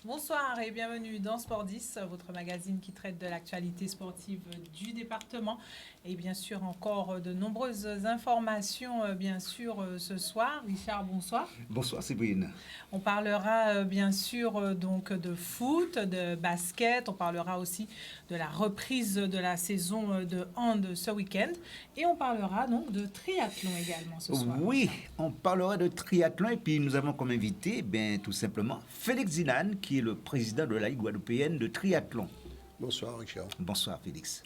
Bonsoir et bienvenue dans Sport 10, votre magazine qui traite de l'actualité sportive du département. Et bien sûr, encore de nombreuses informations, bien sûr, ce soir. Richard, bonsoir. Bonsoir, Sébrine. On parlera, bien sûr, donc de foot, de basket. On parlera aussi de la reprise de la saison de hand ce week-end. Et on parlera donc de triathlon également ce soir. Oui, Richard. on parlera de triathlon et puis nous avons comme invité, tout simplement, Félix Zinane, qui est le président de la Ligue guadeloupéenne de triathlon. Bonsoir, Richard. Bonsoir, Félix.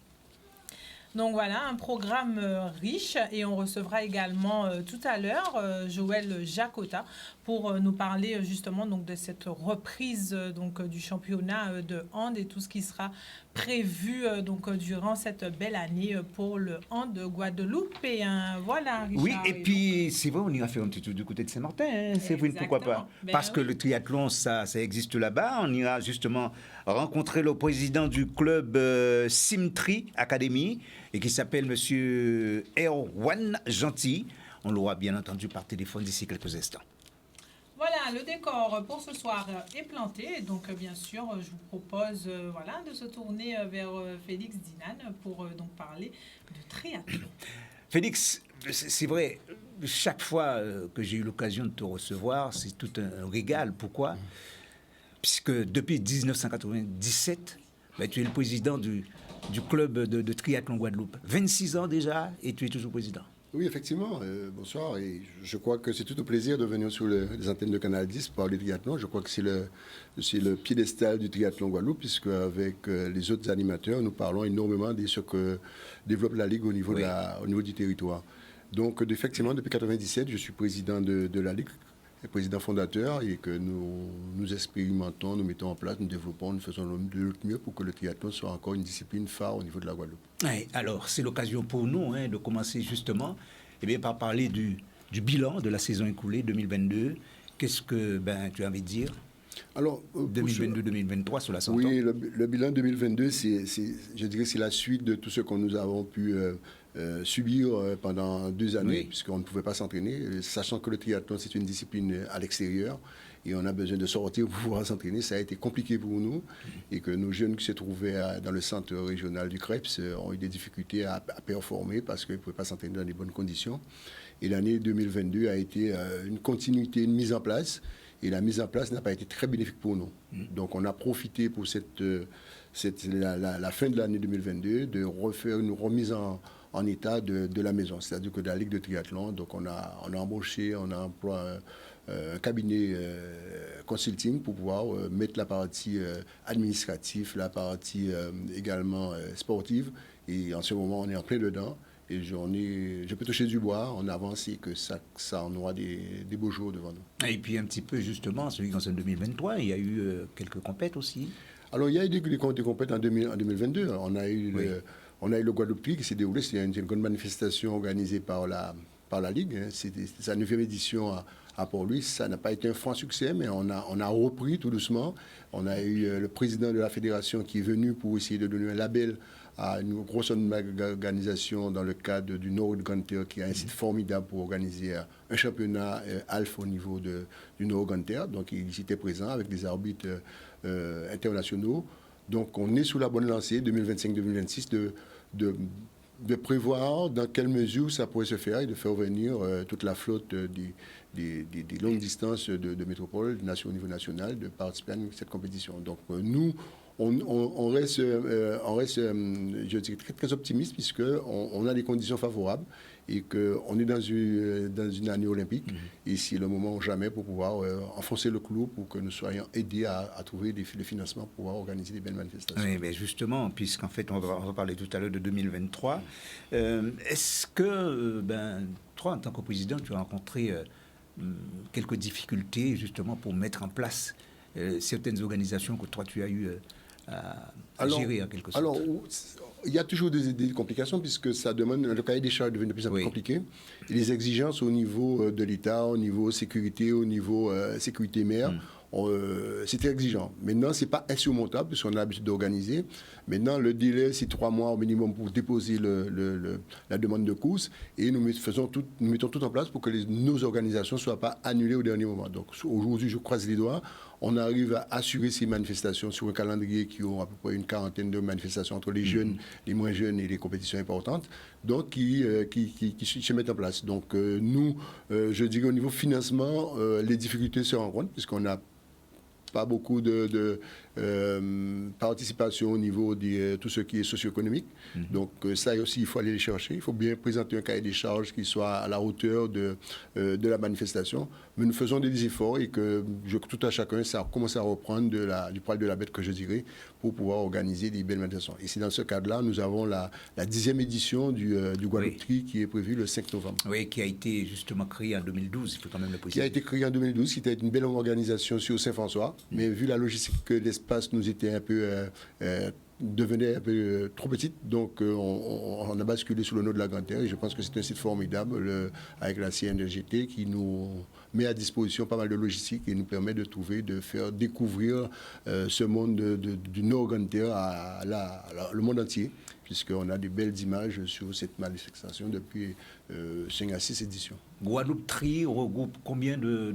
Donc voilà, un programme riche et on recevra également tout à l'heure Joël Jacota pour nous parler justement donc, de cette reprise donc, du championnat de hand et tout ce qui sera prévu donc, durant cette belle année pour le hand guadeloupéen. Voilà, Richard. Oui, et puis c'est vrai, on ira faire un petit tour du côté de Saint-Martin, hein, Séverine, pourquoi pas? Parce que le triathlon, ça existe là-bas. On ira justement rencontrer le président du club Simtri Academy et qui s'appelle Monsieur Erwan Gentil. On l'aura bien entendu par téléphone d'ici quelques instants. Voilà, le décor pour ce soir est planté. Donc, bien sûr, je vous propose de se tourner vers Félix Zinane pour donc parler de triathlon. Félix, c'est vrai, chaque fois que j'ai eu l'occasion de te recevoir, c'est tout un régal. Pourquoi? Puisque depuis 1997, tu es le président du club de triathlon Guadeloupe. 26 ans déjà et tu es toujours président. Oui, effectivement. Bonsoir. Et je crois que c'est tout un plaisir de venir sur les antennes de Canal 10 pour parler de triathlon. Je crois que c'est le piédestal du triathlon Guadeloupe, puisque avec les autres animateurs, nous parlons énormément de ce que développe la Ligue au niveau, au niveau du territoire. Donc, effectivement, depuis 1997, je suis président de la Ligue, président fondateur, et que nous expérimentons, nous mettons en place, nous développons, nous faisons de notre mieux pour que le triathlon soit encore une discipline phare au niveau de la Guadeloupe. Ouais, alors, c'est l'occasion pour nous de commencer justement par parler du bilan de la saison écoulée 2022. Qu'est-ce que tu as envie de dire? Alors, 2022-2023 sur la santé. Oui, le bilan 2022, je dirais que c'est la suite de tout ce que nous avons pu subir pendant 2 années, puisqu'on ne pouvait pas s'entraîner, sachant que le triathlon, c'est une discipline à l'extérieur, et on a besoin de sortir pour pouvoir s'entraîner. Ça a été compliqué pour nous, et que nos jeunes qui se trouvaient dans le centre régional du CREPS ont eu des difficultés à performer parce qu'ils ne pouvaient pas s'entraîner dans les bonnes conditions. Et l'année 2022 a été une continuité, une mise en place. Et la mise en place n'a pas été très bénéfique pour nous. Donc, on a profité pour la fin de l'année 2022 de refaire une remise en état de la maison, c'est-à-dire que de la Ligue de triathlon. Donc, on a embauché, on a employé un cabinet consulting pour pouvoir mettre la partie administrative, la partie également sportive. Et en ce moment, on est en plein dedans. Et je peux toucher du bois, on avance et que ça on aura des beaux jours devant nous. Et puis un petit peu justement, celui qui concerne 2023, il y a eu quelques compètes aussi. Alors il y a eu des compètes en 2022. On a eu le Guadeloupe qui s'est déroulé, c'est une grande manifestation organisée par la Ligue. C'était sa 9e édition à Port-Louis. Ça n'a pas été un franc succès, mais on a repris tout doucement. On a eu le président de la fédération qui est venu pour essayer de donner un label à une grosse organisation dans le cadre du Nord-Ganter, qui a un site formidable pour organiser un championnat alpha au niveau du Nord-Ganter. Donc, il était présent avec des arbitres internationaux. Donc, on est sous la bonne lancée 2025-2026 de prévoir dans quelle mesure ça pourrait se faire et de faire venir toute la flotte des longues distances de métropole, au niveau national, de participer à cette compétition. Donc, nous, on reste, je dirais, très, très optimiste puisqu'on a des conditions favorables et qu'on est dans une année olympique. Et c'est le moment jamais pour pouvoir enfoncer le clou pour que nous soyons aidés à trouver des financements pour pouvoir organiser des belles manifestations. Oui, mais justement, puisqu'en fait, on va parler tout à l'heure de 2023, est-ce que, toi, en tant que président, tu as rencontré quelques difficultés justement pour mettre en place certaines organisations que toi, tu as eu à gérer en quelque sorte? Alors, il y a toujours des complications puisque ça demande, le cahier des charges devient de plus en plus compliqué. Et les exigences au niveau de l'État, au niveau sécurité, au niveau sécurité mère, c'était exigeant. Maintenant, ce n'est pas insurmontable, puisqu'on a l'habitude d'organiser. Maintenant, le délai, c'est 3 mois au minimum pour déposer la demande de course. Et nous mettons tout en place pour que nos organisations ne soient pas annulées au dernier moment. Donc, aujourd'hui, je croise les doigts. On arrive à assurer ces manifestations sur un calendrier qui ont à peu près une quarantaine de manifestations entre les jeunes, les moins jeunes et les compétitions importantes, donc qui se mettent en place. Donc, nous, je dirais au niveau financement, les difficultés se rencontrent, puisqu'on n'a pas beaucoup de participation au niveau de tout ce qui est socio-économique. Donc ça aussi, il faut aller les chercher. Il faut bien présenter un cahier des charges qui soit à la hauteur de la manifestation. Mais nous faisons des efforts et que tout à chacun, ça commence à reprendre du poil de la bête, que je dirais, pour pouvoir organiser des belles manifestations. Et c'est dans ce cadre-là, nous avons la 10e édition du Guadeloupe qui est prévue le 5 novembre. Oui, qui a été justement créée en 2012, il faut quand même le préciser. Qui a été créée en 2012, qui était une belle organisation sur Saint-François. Mais vu la logistique que l'espace nous était un peu devenait un peu trop petite, donc on a basculé sous le nom de la Grande Terre, et je pense que c'est un site formidable avec la CNDGT qui nous met à disposition pas mal de logistique et nous permet de faire découvrir ce monde du Nord Grande Terre à le monde entier, puisqu'on a de belles images sur cette manifestation depuis 5 à 6 éditions. Guadeloupe Tri regroupe combien de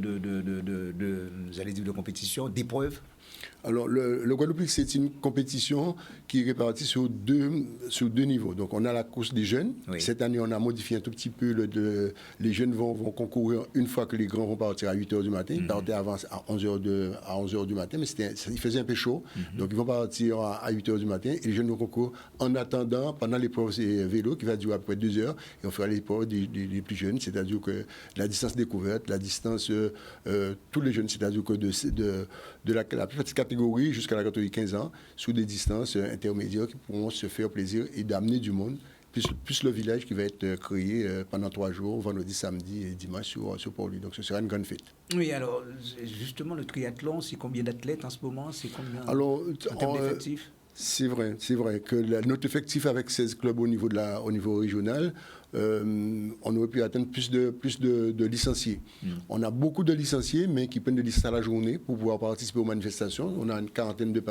compétitions, d'épreuves? Alors, le Guadeloupe, c'est une compétition qui est répartie sur deux niveaux. Donc, on a la course des jeunes. Oui. Cette année, on a modifié un tout petit peu. Les jeunes vont concourir une fois que les grands vont partir à 8h du matin. Ils partaient avant à 11h du matin, mais il faisait un peu chaud. Donc, ils vont partir à 8h du matin et les jeunes vont concourir en attendant, pendant l'épreuve vélo, qui va durer à peu près 2 heures. Et on fera l'épreuve des plus jeunes, c'est-à-dire que la distance découverte, la distance, tous les jeunes, c'est-à-dire que de la plus petite catégorie jusqu'à la catégorie 15 ans, sous des distances intermédiaires qui pourront se faire plaisir et d'amener du monde, plus le village qui va être créé pendant 3 jours, vendredi, samedi et dimanche sur Port-Louis. Donc ce sera une grande fête. Oui, alors justement, le triathlon, c'est combien d'athlètes en ce moment? C'est combien en termes d'effectifs? C'est vrai que notre effectif avec 16 clubs au niveau régional, on aurait pu atteindre plus de licenciés. On a beaucoup de licenciés, mais qui prennent des licences à la journée pour pouvoir participer aux manifestations. On a une quarantaine de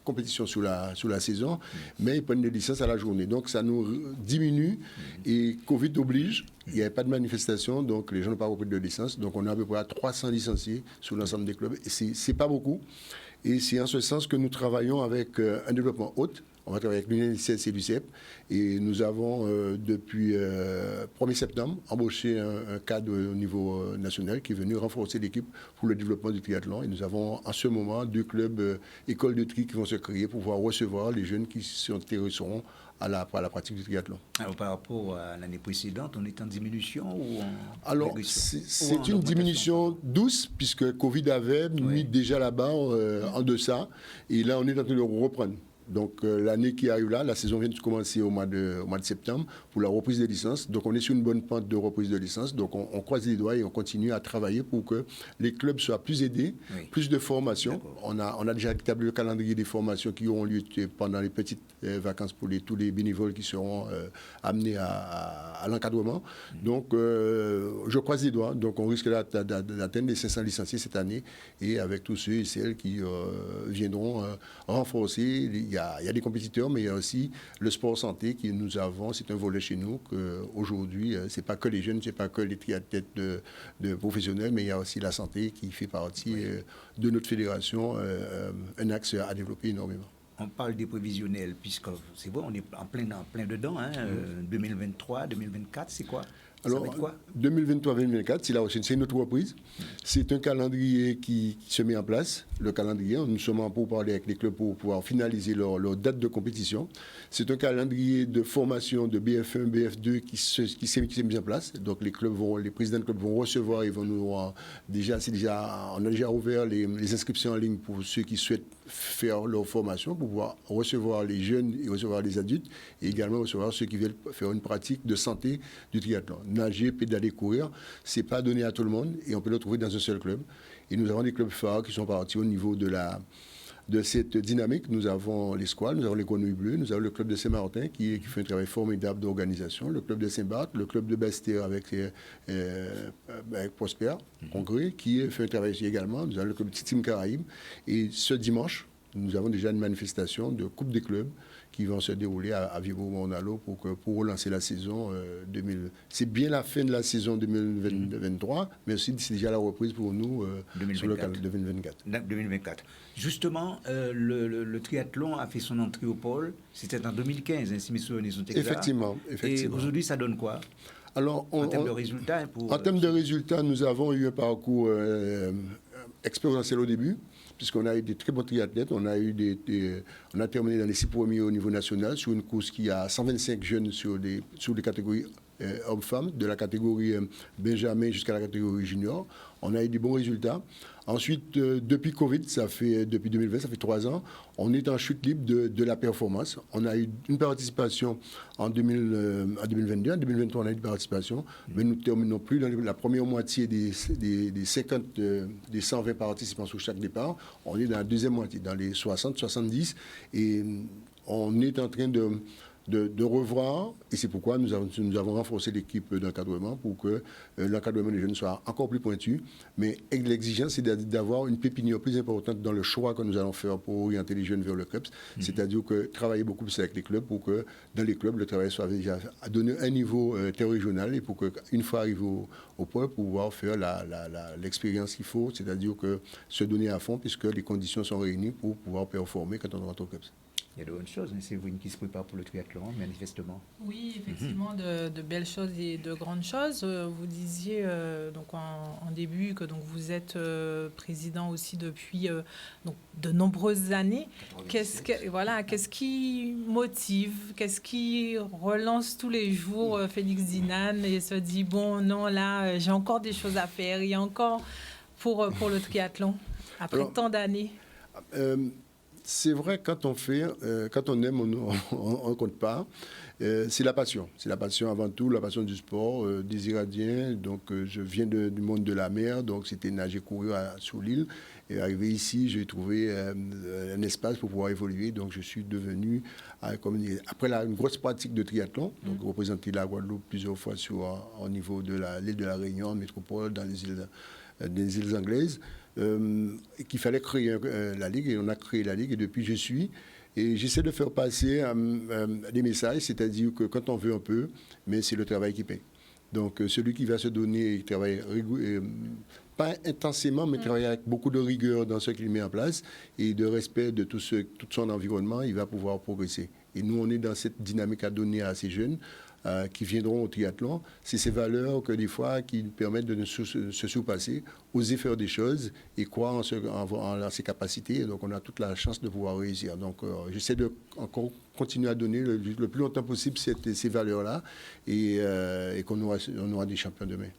compétitions sous la saison, mais ils prennent des licences à la journée. Donc ça nous diminue et Covid oblige. Il n'y avait pas de manifestation, donc les gens n'ont pas repris de licence. Donc on a à peu près 300 licenciés sur l'ensemble des clubs. Et c'est pas beaucoup. Et c'est en ce sens que nous travaillons avec un développement hôte. On va travailler avec l'UNICEF et l'UCEP. Et nous avons, depuis 1er septembre, embauché un cadre au niveau national qui est venu renforcer l'équipe pour le développement du triathlon. Et nous avons en ce moment 2 clubs écoles de tri qui vont se créer pour pouvoir recevoir les jeunes qui s'intéresseront à la pratique du triathlon. Alors, par rapport à l'année précédente, on est en diminution ou en Alors, c'est une diminution douce, puisque Covid avait mis déjà là-bas en deçà. Et là, on est en train de reprendre. Donc l'année qui arrive là, la saison vient de commencer au mois de septembre pour la reprise des licences. Donc on est sur une bonne pente de reprise de licences. Donc on croise les doigts et on continue à travailler pour que les clubs soient plus aidés, plus de formations. On a déjà établi le calendrier des formations qui auront lieu pendant les petites vacances pour tous les bénévoles qui seront amenés à l'encadrement. Donc je croise les doigts. Donc on risque d'atteindre les 500 licenciés cette année et avec tous ceux et celles qui viendront renforcer. Il y a des compétiteurs, mais il y a aussi le sport santé que nous avons. C'est un volet chez nous qu'aujourd'hui, ce n'est pas que les jeunes, ce n'est pas que les triathlètes de professionnels, mais il y a aussi la santé qui fait partie de notre fédération, un axe à développer énormément. On parle des prévisionnels, puisque c'est vrai, on est en plein dedans. 2023, 2024, c'est quoi? Alors, 2023-2024, c'est une autre reprise. C'est un calendrier qui se met en place. Le calendrier, nous sommes pour parler avec les clubs pour pouvoir finaliser leur date de compétition. C'est un calendrier de formation de BF1, BF2 qui s'est mis en place. Donc les présidents de clubs vont recevoir, ils vont nous on a déjà ouvert les inscriptions en ligne pour ceux qui souhaitent faire leur formation, pour pouvoir recevoir les jeunes et recevoir les adultes, et également recevoir ceux qui veulent faire une pratique de santé du triathlon. Nager, pédaler, courir, c'est pas donné à tout le monde et on peut le trouver dans un seul club. Et nous avons des clubs phares qui sont partis au niveau de de cette dynamique, nous avons les Squales, nous avons les Grenouilles Bleues, nous avons le club de Saint-Martin qui fait un travail formidable d'organisation, le club de Saint-Barth, le club de Bastia avec Prosper, Congrès, qui fait un travail ici également. Nous avons le club de Team Caraïbes. Et ce dimanche, nous avons déjà une manifestation de Coupe des clubs qui vont se dérouler à Vibo-Monalo pour relancer la saison 2000. C'est bien la fin de la saison 2023, mais aussi c'est déjà la reprise pour nous sur le calendrier 2024. Justement, le triathlon a fait son entrée au pôle, c'était en 2015, si mes souvenirs sont exacts. Effectivement. Et aujourd'hui, ça donne quoi? Alors, en termes de résultats En termes de résultats, nous avons eu un parcours expérientiel au début, puisqu'on a eu des très bons triathlètes. On a terminé dans les 6 premiers au niveau national sur une course qui a 125 jeunes sur les catégories hommes-femmes, de la catégorie Benjamin jusqu'à la catégorie junior. On a eu des bons résultats. Ensuite, depuis Covid, depuis 2020, ça fait 3 ans, on est en chute libre de la performance. On a eu une participation en 2022, en 2023, on a eu une participation, mais nous ne terminons plus dans la première moitié des 120 participants sur chaque départ. On est dans la deuxième moitié, dans les 60, 70, et on est en train de revoir, et c'est pourquoi nous avons renforcé l'équipe d'encadrement pour que l'encadrement des jeunes soit encore plus pointu. Mais l'exigence, c'est d'avoir une pépinière plus importante dans le choix que nous allons faire pour orienter les jeunes vers le CREPS. C'est-à-dire que travailler beaucoup plus avec les clubs pour que dans les clubs, le travail soit déjà à donner un niveau interrégional et pour qu'une fois arrivé au point, pouvoir faire l'expérience qu'il faut, c'est-à-dire que se donner à fond puisque les conditions sont réunies pour pouvoir performer quand on rentre au CREPS. Il y a de bonnes choses, c'est vous qui se prépare pour le triathlon, manifestement. Oui, effectivement, de belles choses et de grandes choses. Vous disiez donc en début que donc vous êtes président aussi depuis donc de nombreuses années. Qu'est-ce qui motive, qu'est-ce qui relance tous les jours Félix Dinan et se dit bon non là j'ai encore des choses à faire, il y a encore pour le triathlon après tant d'années. C'est vrai, quand on aime, on ne compte pas. C'est la passion. C'est la passion avant tout, la passion du sport, des Iradiens. Donc, je viens du monde de la mer, donc c'était nager, courir sur l'île. Et arrivé ici, j'ai trouvé un espace pour pouvoir évoluer. Donc, je suis devenu, après une grosse pratique de triathlon, donc représenter la Guadeloupe plusieurs fois au niveau de l'île de la Réunion, en métropole, dans les îles anglaises. Qu'il fallait créer la Ligue, et on a créé la Ligue, et depuis je suis. Et j'essaie de faire passer des messages, c'est-à-dire que quand on veut un peu, mais c'est le travail qui paie. Donc celui qui va se donner, il travaille pas intensément, mais travailler avec beaucoup de rigueur dans ce qu'il met en place et de respect de tout son environnement, il va pouvoir progresser. Et nous, on est dans cette dynamique à donner à ces jeunes qui viendront au triathlon. C'est ces valeurs que des fois qui nous permettent de se surpasser, oser faire des choses et croire en ses capacités. Et donc on a toute la chance de pouvoir réussir. Donc j'essaie de encore continuer à donner le plus longtemps possible ces valeurs-là et qu'on aura des champions demain.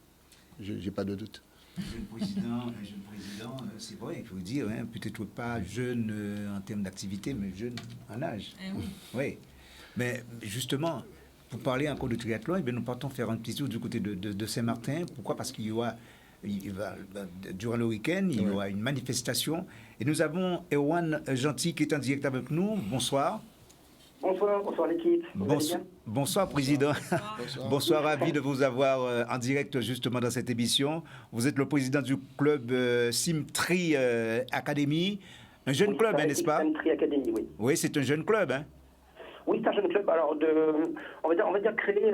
Je n'ai pas de doute. Jeune président, c'est vrai, il faut dire, hein, peut-être pas jeune en termes d'activité, mais jeune en âge. Oui. Mais justement, pour parler encore de triathlon, nous partons faire un petit tour du côté de Saint-Martin. Pourquoi? Parce qu'il y aura, durant le week-end, il y aura une manifestation. Et nous avons Erwan Gentil qui est en direct avec nous. Bonsoir. Bonsoir l'équipe. Bonsoir président. Bonsoir, ravi de vous avoir en direct justement dans cette émission. Vous êtes le président du club Simtree Academy, un jeune club, n'est-ce pas? Simtree Academy, oui. Oui, c'est un jeune club, hein? Oui, c'est un jeune club. Alors, on va dire créé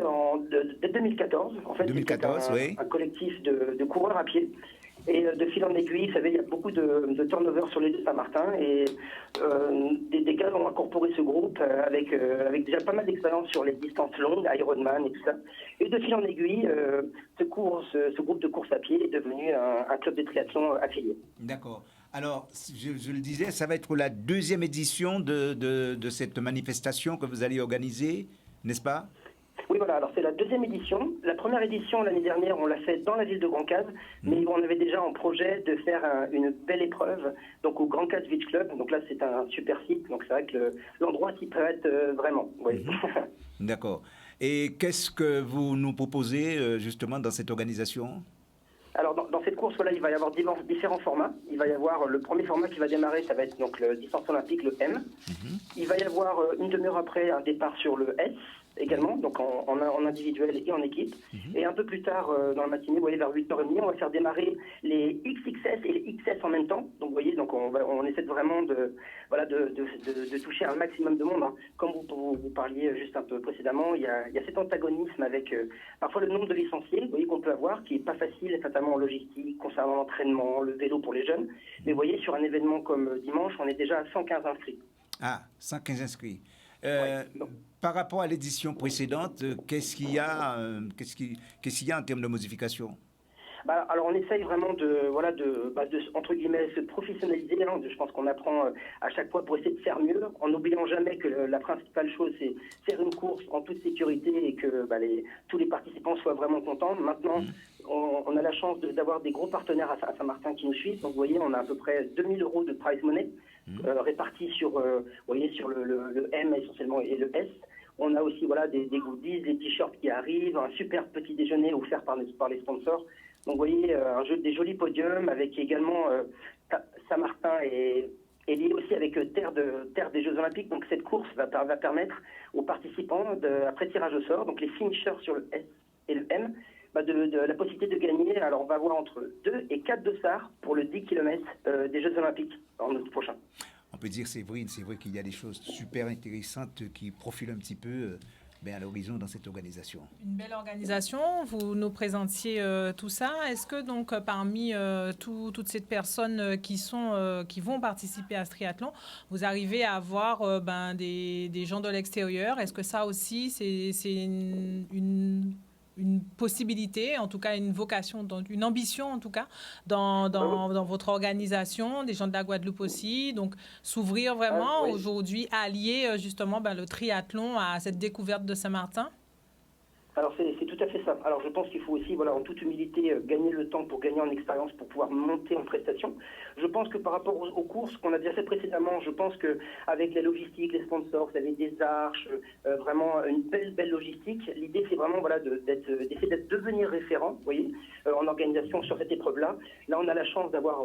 dès 2014. En fait, 2014, oui. Un collectif de coureurs à pied. Et de fil en aiguille, vous savez, il y a beaucoup de turnover sur l'île de Saint-Martin et des gars ont incorporé ce groupe avec déjà pas mal d'expérience sur les distances longues, Ironman et tout ça. Et de fil en aiguille, ce groupe de course à pied est devenu un club de triathlon affilié. D'accord. Alors, je le disais, ça va être la deuxième édition de cette manifestation que vous allez organiser, n'est-ce pas? Oui, voilà, alors c'est la deuxième édition. La première édition, l'année dernière, on l'a fait dans la ville de Grand Case, mais on avait déjà en projet de faire une belle épreuve donc au Grand Case Beach Club. Donc là, c'est un super site, donc c'est vrai que l'endroit s'y prête vraiment. Oui. D'accord. Et qu'est-ce que vous nous proposez justement dans cette organisation? Alors, dans cette course, voilà, il va y avoir différents formats. Il va y avoir le premier format qui va démarrer, ça va être donc le distance olympique, le M. Il va y avoir une demi-heure après un départ sur le S également, donc en individuel et en équipe. Et un peu plus tard dans la matinée, vous voyez, vers 8h30, on va faire démarrer les XXS et les XS en même temps. Donc vous voyez, donc on essaie vraiment de toucher un maximum de monde. Hein. Comme vous parliez juste un peu précédemment, il y a cet antagonisme avec parfois le nombre de licenciés, vous voyez, qu'on peut avoir, qui est pas facile, notamment en logistique, concernant l'entraînement, le vélo pour les jeunes. Mais vous voyez, sur un événement comme dimanche, on est déjà à 115 inscrits. Ah, 115 inscrits. Donc, par rapport à l'édition précédente, qu'est-ce qu'il y a en termes de modification? Alors on essaye vraiment de entre guillemets se professionnaliser. Hein. Je pense qu'on apprend à chaque fois pour essayer de faire mieux, en n'oubliant jamais que la principale chose c'est faire une course en toute sécurité et que tous les participants soient vraiment contents. Maintenant, on a la chance d'avoir des gros partenaires à Saint-Martin qui nous suivent. Donc vous voyez, on a à peu près 2 000 € de prize money répartis sur le M essentiellement et le S. On a aussi des goodies, des t-shirts qui arrivent, un super petit déjeuner offert par les sponsors. Donc vous voyez, des jolis podiums avec également Saint-Martin et lié aussi avec Terre des Jeux Olympiques. Donc cette course va permettre aux participants, après tirage au sort, donc les finishers sur le S et le M, de la possibilité de gagner. Alors on va avoir entre 2 et 4 dossards pour le 10 km des Jeux Olympiques en août prochain. On peut dire, c'est vrai qu'il y a des choses super intéressantes qui profilent un petit peu à l'horizon dans cette organisation. Une belle organisation, vous nous présentiez tout ça. Est-ce que donc parmi toutes ces personnes qui vont participer à ce triathlon, vous arrivez à avoir des gens de l'extérieur? Est-ce que ça aussi, c'est une possibilité, en tout cas une vocation, une ambition en tout cas, dans votre organisation, des gens de la Guadeloupe aussi, donc s'ouvrir vraiment aujourd'hui, allier justement le triathlon à cette découverte de Saint-Martin? Alors c'est tout à fait ça. Alors je pense qu'il faut aussi, en toute humilité, gagner le temps pour gagner en expérience, pour pouvoir monter en prestation. Je pense que par rapport aux courses qu'on a déjà fait précédemment, je pense qu'avec la logistique, les sponsors, vous avez des arches, vraiment une belle logistique. L'idée c'est vraiment d'essayer de devenir référent, vous voyez, en organisation sur cette épreuve-là. Là on a la chance d'avoir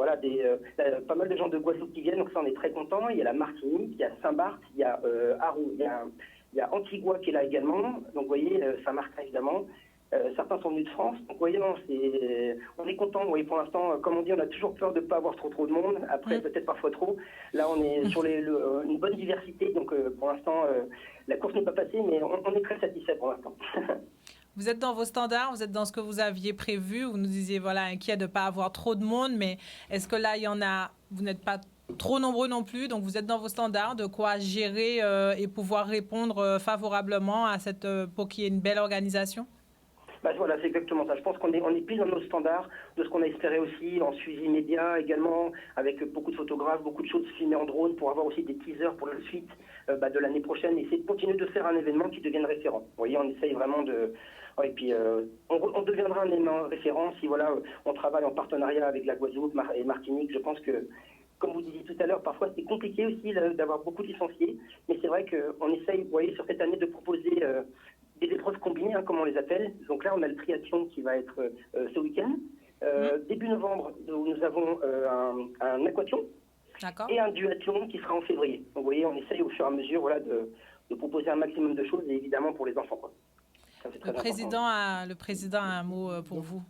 pas mal de gens de Guadeloupe qui viennent, donc ça on est très content. Il y a la Martinique, il y a Saint-Barth, il y a Arou, il y a Antigua qui est là également, donc vous voyez, Saint-Martin évidemment. Certains sont venus de France, donc vous voyez, on est content. Vous voyez, pour l'instant, comme on dit, on a toujours peur de ne pas avoir trop de monde. Après, peut-être parfois trop. Là, on est sur une bonne diversité, donc pour l'instant, la course n'est pas passée, mais on est très satisfait pour l'instant. Vous êtes dans vos standards, vous êtes dans ce que vous aviez prévu. Vous nous disiez, inquiet de ne pas avoir trop de monde, mais est-ce que là, vous n'êtes pas trop nombreux non plus, donc vous êtes dans vos standards, de quoi gérer et pouvoir répondre favorablement à pour qu'il y ait une belle organisation? Voilà, c'est exactement ça. Je pense qu'on est pile dans nos standards de ce qu'on a espéré aussi en suivi média également, avec beaucoup de photographes, beaucoup de choses filmées en drone pour avoir aussi des teasers pour le suite de l'année prochaine, et essayer de continuer de faire un événement qui devienne référent. Vous voyez, on essaye vraiment de... et puis on deviendra un élément référent si on travaille en partenariat avec la Guadeloupe et Martinique. Je pense que, comme vous disiez tout à l'heure, parfois c'est compliqué aussi d'avoir beaucoup de licenciés, mais c'est vrai qu'on essaye, vous voyez, sur cette année de proposer des épreuves combinées, comme on les appelle. Donc là, on a le triathlon qui va être ce week-end. Début novembre, nous avons un aquathlon et un duathlon qui sera en février. Donc vous voyez, on essaye au fur et à mesure de proposer un maximum de choses, et évidemment pour les enfants. Ça, le président a un mot pour vous.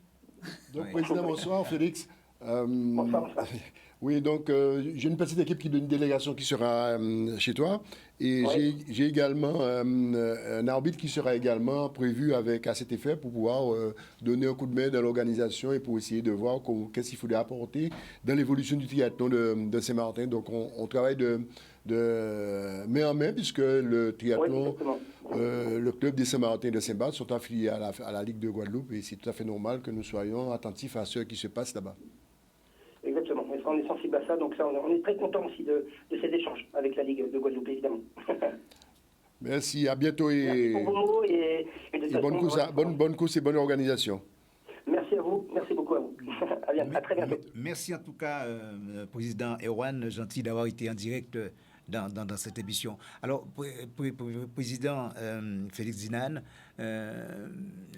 Donc, Président, bonsoir, Félix. Bonsoir. Oui, donc j'ai une petite équipe d'une délégation qui sera chez toi, et j'ai également un arbitre qui sera également prévu à cet effet pour pouvoir donner un coup de main dans l'organisation et pour essayer de voir qu'est-ce qu'il faudrait apporter dans l'évolution du triathlon de Saint-Martin. Donc on travaille de main en main, puisque le triathlon, le club des Saint-Martin et de Saint-Barth sont affiliés à la Ligue de Guadeloupe, et c'est tout à fait normal que nous soyons attentifs à ce qui se passe là-bas. Exactement, on est sensible à ça, donc ça, on est très content aussi de ces échanges avec la Ligue de Guadeloupe, évidemment. Merci, à bientôt, merci pour vos mots et bonne course et bonne organisation. Merci à vous, merci beaucoup à vous. À très bientôt. Merci en tout cas, Président Erwan, gentil d'avoir été en direct dans cette émission. Alors, Président Félix Zinane,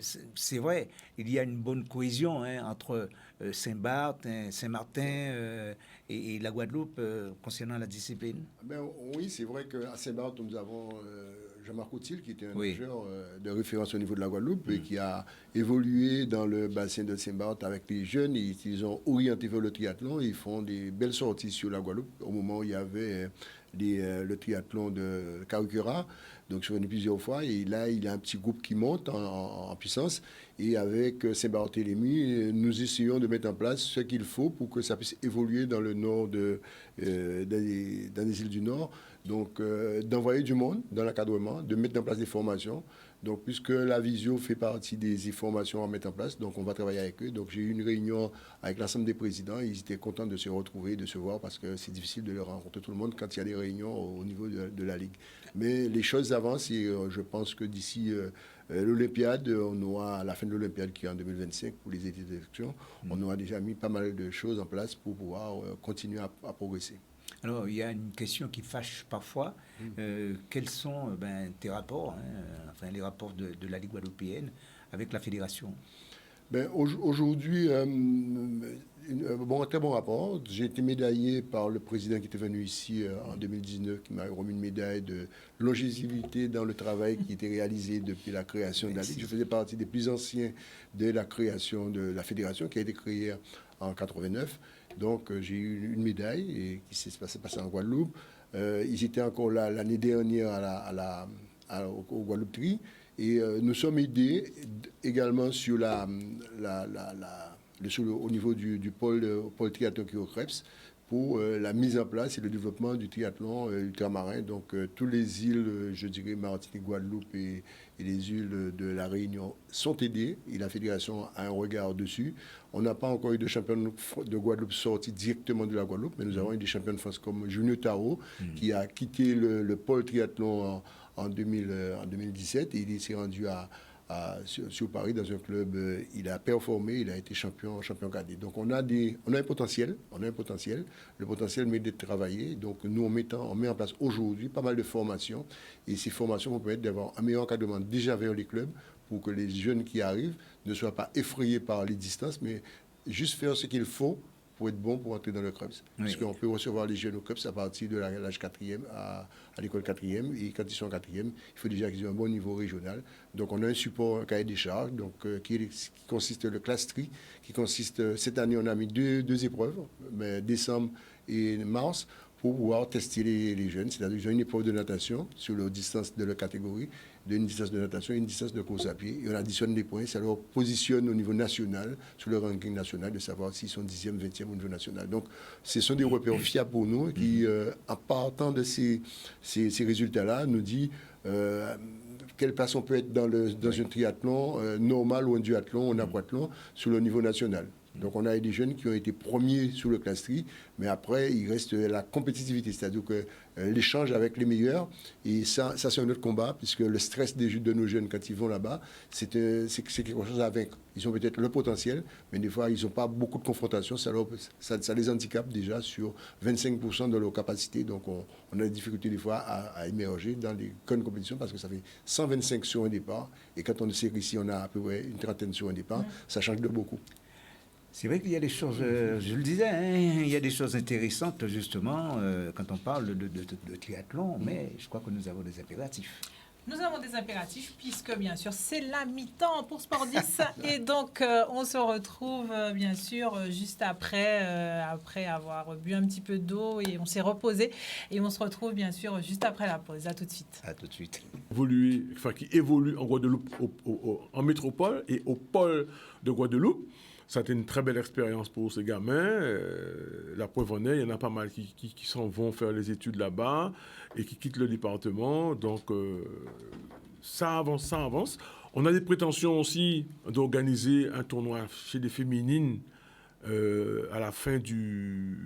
c'est vrai, il y a une bonne cohésion entre Saint-Barth, Saint-Martin et la Guadeloupe concernant la discipline. Oui, c'est vrai qu'à Saint-Barth, nous avons Jean-Marc Outil, qui était un nageur de référence au niveau de la Guadeloupe et qui a évolué dans le bassin de Saint-Barth avec les jeunes. Ils ont orienté vers le triathlon. Ils font des belles sorties sur la Guadeloupe au moment où il y avait le triathlon de Caricura. Donc, je suis venu plusieurs fois et là, il y a un petit groupe qui monte en puissance. Et avec Saint-Barthélemy, nous essayons de mettre en place ce qu'il faut pour que ça puisse évoluer dans le nord dans les îles du Nord. Donc, d'envoyer du monde dans l'encadrement, de mettre en place des formations. Donc, puisque la visio fait partie des formations à mettre en place, donc on va travailler avec eux. Donc, j'ai eu une réunion avec l'ensemble des présidents. Ils étaient contents de se retrouver, de se voir, parce que c'est difficile de rencontrer tout le monde quand il y a des réunions au niveau de la Ligue. Mais les choses avancent et je pense que d'ici l'Olympiade, on aura, à la fin de l'Olympiade qui est en 2025 pour les études d'élection, on aura déjà mis pas mal de choses en place pour pouvoir continuer à progresser. Alors, il y a une question qui fâche parfois. Quels sont tes rapports, enfin les rapports de la Ligue guadeloupéenne avec la fédération? Aujourd'hui, un très bon rapport. J'ai été médaillé par le président qui était venu ici en 2019, qui m'a remis une médaille de longévité dans le travail qui était réalisé depuis la création de la Ligue. Je faisais partie des plus anciens de la création de la fédération, qui a été créée en 89. Donc, j'ai eu une médaille et qui s'est passée en Guadeloupe. Ils étaient encore là l'année dernière au Guadeloupe Tri. Et nous sommes aidés également sur au niveau du pôle triathlon qui est au CREPS pour la mise en place et le développement du triathlon ultramarin. Donc, toutes les îles, je dirais Martinique, Guadeloupe et les îles de la Réunion sont aidées et la fédération a un regard dessus. On n'a pas encore eu de champion de Guadeloupe sorti directement de la Guadeloupe, mais nous avons eu des champions de France comme Junior Taro, qui a quitté le pôle triathlon en 2017 et il s'est rendu sur Paris dans un club. Il a performé, il a été champion cadet. Donc on a un potentiel. Le potentiel mérite d'être travaillé. Donc nous on met en place aujourd'hui pas mal de formations et ces formations vont permettre d'avoir un meilleur encadrement déjà vers les clubs pour que les jeunes qui arrivent ne soient pas effrayés par les distances, mais juste faire ce qu'il faut pour être bon pour entrer dans le CREPS. Oui. Puisqu'on peut recevoir les jeunes au CREPS à partir de l'âge 4e à l'école 4e. Et quand ils sont 4e, il faut déjà qu'ils aient un bon niveau régional. Donc on a un support, un cahier des charges, donc, qui consiste le class tri, qui consiste, cette année on a mis deux épreuves, mais décembre et mars, pour pouvoir tester les jeunes. C'est-à-dire qu'ils ont une épreuve de natation sur la distance de leur catégorie, une distance de natation et une distance de course à pied. Et on additionne des points, ça leur positionne au niveau national, sur le ranking national, de savoir s'ils sont 10e, 20e au niveau national. Donc, ce sont des repères fiables pour nous qui, en partant de ces résultats-là, nous dit quelle place on peut être dans un triathlon normal ou un duathlon ou un aquathlon sur le niveau national. Donc, on a des jeunes qui ont été premiers sur le class tri, mais après, il reste la compétitivité, c'est-à-dire que l'échange avec les meilleurs, et ça c'est un autre combat, puisque le stress de nos jeunes quand ils vont là-bas, c'est quelque chose à vaincre. Ils ont peut-être le potentiel, mais des fois, ils n'ont pas beaucoup de confrontations, ça les handicape déjà sur 25% de leur capacité. Donc, on a des difficultés des fois à émerger dans les grandes compétitions, parce que ça fait 125 sur un départ, et quand on sait qu'ici, on a à peu près une trentaine sur un départ, ça change de beaucoup. C'est vrai qu'il y a des choses, je le disais, il y a des choses intéressantes justement quand on parle de triathlon, mais je crois que nous avons des impératifs. Nous avons des impératifs puisque, bien sûr, c'est la mi-temps pour Sport 10 et donc on se retrouve, bien sûr, juste après avoir bu un petit peu d'eau et on s'est reposé et on se retrouve, bien sûr, juste après la pause. À tout de suite. À tout de suite. Qui évolue en Guadeloupe, en métropole et au pôle de Guadeloupe. Ça a été une très belle expérience pour ces gamins. La preuve en est, il y en a pas mal qui s'en vont faire les études là-bas et qui quittent le département. Donc, ça avance. On a des prétentions aussi d'organiser un tournoi chez les féminines à la fin du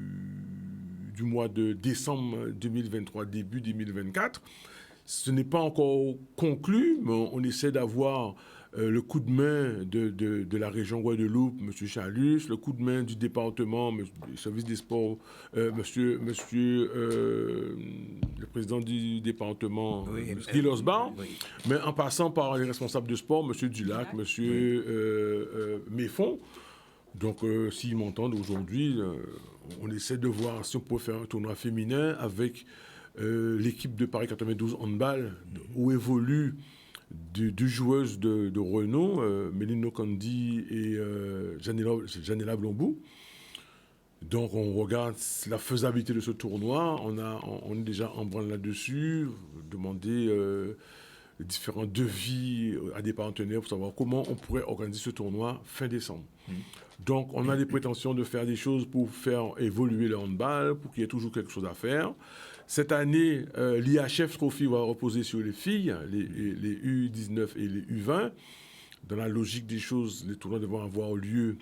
mois de décembre 2023, début 2024. Ce n'est pas encore conclu, mais on essaie d'avoir le coup de main de la région Guadeloupe, M. Chalus, le coup de main du département, du service des sports, le président du département, Guy Losbar, mais en passant par les responsables de sport, M. Dulac, M. Méfond. Donc, s'ils m'entendent aujourd'hui, on essaie de voir si on peut faire un tournoi féminin avec l'équipe de Paris 92 handball, où évoluent deux joueuses de renom, Méline Nokandi et Janela Blombou. Donc, on regarde la faisabilité de ce tournoi. On est déjà en branle là-dessus, demander différents devis à des partenaires pour savoir comment on pourrait organiser ce tournoi fin décembre. Donc, on a des prétentions de faire des choses pour faire évoluer le handball, pour qu'il y ait toujours quelque chose à faire. Cette année, l'IHF Trophy va reposer sur les filles, les U19 et les U20. Dans la logique des choses, les tournois devront avoir lieu